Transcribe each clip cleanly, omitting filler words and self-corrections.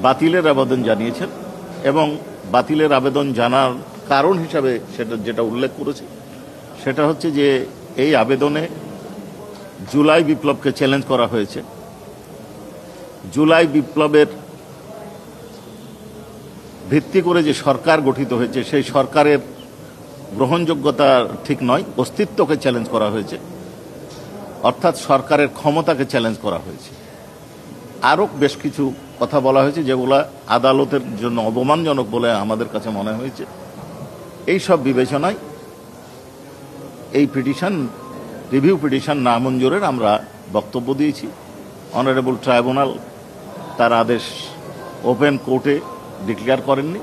বাতিলের আবেদন জানিয়েছেন এবং বাতিলের আবেদন জানার কারণ হিসাবে যেটা উল্লেখ করেছে সেটা হচ্ছে যে এই আবেদনে জুলাই বিপ্লবকে চ্যালেঞ্জ করা হয়েছে। জুলাই বিপ্লবের ভিত্তি করে যে সরকার গঠিত হয়েছে সেই সরকারের গ্রহণযোগ্যতা ঠিক নয়, অস্তিত্বকে চ্যালেঞ্জ করা হয়েছে, অর্থাৎ সরকারের ক্ষমতাকে চ্যালেঞ্জ করা হয়েছে। আরও বেশ কিছু কথা বলা হয়েছে যেগুলো আদালতের জন্য অপমানজনক বলে আমাদের কাছে মনে হয়েছে। এই সব বিবেচনায় এই রিভিউ পিটিশন নামঞ্জুরের আমরা বক্তব্য দিয়েছি। অনারেবল ট্রাইব্যুনাল তার আদেশ ওপেন কোর্টে ডিক্লেয়ার করেননি,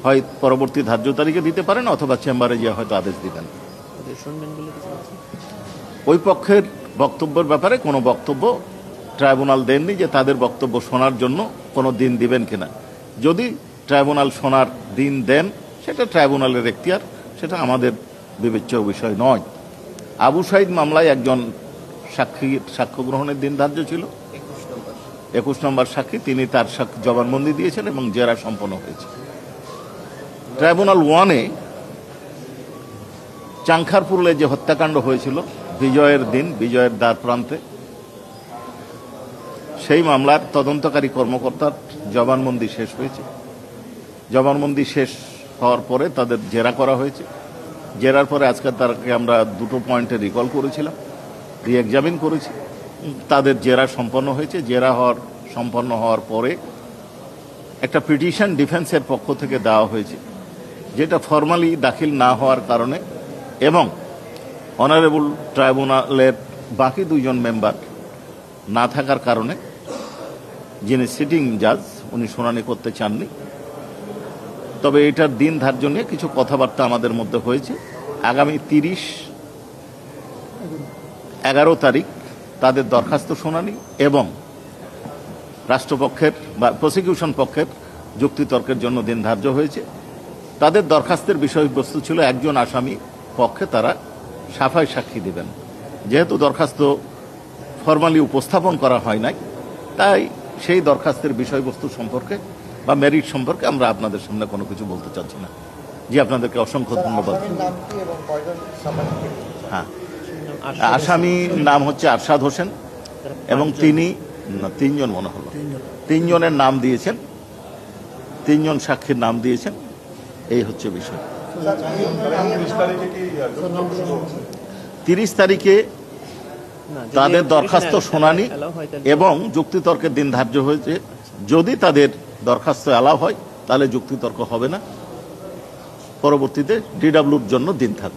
হয় পরবর্তী ধার্য তারিখে দিতে পারেন অথবা চেম্বারে গিয়ে হয়তো আদেশ দিবেন। ওই পক্ষের বক্তব্যের ব্যাপারে কোনো বক্তব্য ট্রাইব্যুনাল দেননি যে তাদের বক্তব্য শোনার জন্য কোনো দিন দিবেন কিনা। যদি ট্রাইব্যুনাল শোনার দিন দেন সেটা ট্রাইব্যুনালের এখতিয়ার, সেটা আমাদের বিবেচ্য বিষয় নয়। আবু সাঈদ মামলায় একজন সাক্ষ্য গ্রহণের দিন ধার্য ছিল, 21 নম্বর সাক্ষী, তিনি তার জবানবন্দি দিয়েছেন এবং জেরা সম্পন্ন হয়েছে। ট্রাইব্যুনাল 1-এ চাংখারপুরে যে হত্যাকাণ্ড হয়েছিল বিজয়ের দিন, বিজয়ের দ্বার প্রান্তে, সেই মামলার তদন্তকারী কর্মকর্তার জবানবন্দি শেষ হয়েছে। জবানবন্দি শেষ হওয়ার পরে তাদের জেরা করা হয়েছে। জেরার পরে আজকে তাকে আমরা দুটো পয়েন্টে রিকল করেছিলাম, রি-এক্সামিন করেছি। তাদের জেরা সম্পন্ন হয়েছে। জেরা সম্পন্ন হওয়ার পরে একটা পিটিশন ডিফেন্সের পক্ষ থেকে দেওয়া হয়েছে, যেটা ফর্মালি দাখিল না হওয়ার কারণে এবং অনারেবল ট্রাইব্যুনালের বাকি 2 জন মেম্বার না থাকার কারণে যিনি সিটিং জাজ উনি শুনানি করতে চাননি। তবে এটার দিন ধার্য নিয়ে কিছু কথাবার্তা আমাদের মধ্যে হয়েছে। আগামী 11 তারিখ তাদের দরখাস্ত শুনানি এবং রাষ্ট্রপক্ষের বা প্রসিকিউশন পক্ষের যুক্তিতর্কের জন্য দিন ধার্য হয়েছে। তাদের দরখাস্তের বিষয়বস্তু ছিল একজন আসামি পক্ষে তারা সাফাই সাক্ষী দিবেন। যেহেতু দরখাস্ত ফর্মালি উপস্থাপন করা হয় নাই, তাই সেই দরখাস্তের বিষয়বস্তু সম্পর্কে বা মেরিট সম্পর্কে আমরা আপনাদের সামনে কোনো কিছু বলতে চাচ্ছি না। জি, আপনাদেরকে অসংখ্য ধন্যবাদ। হ্যাঁ, আসামির নাম হচ্ছে আরশাদ হোসেন এবং তিনি 3 জন মনে হলো, 3 জনের নাম দিয়েছেন, 3 জন সাক্ষীর নাম দিয়েছেন। এই হচ্ছে বিষয়। 30 তারিখে তাদের দরখাস্ত শুনানি এবং যুক্তিতর্কের দিন ধার্য হয়েছে। যদি তাদের দরখাস্ত অ্যালাউ হয় তাহলে যুক্তিতর্ক হবে না, পরবর্তীতে ডিডব্লিউর জন্য দিন থাকবে।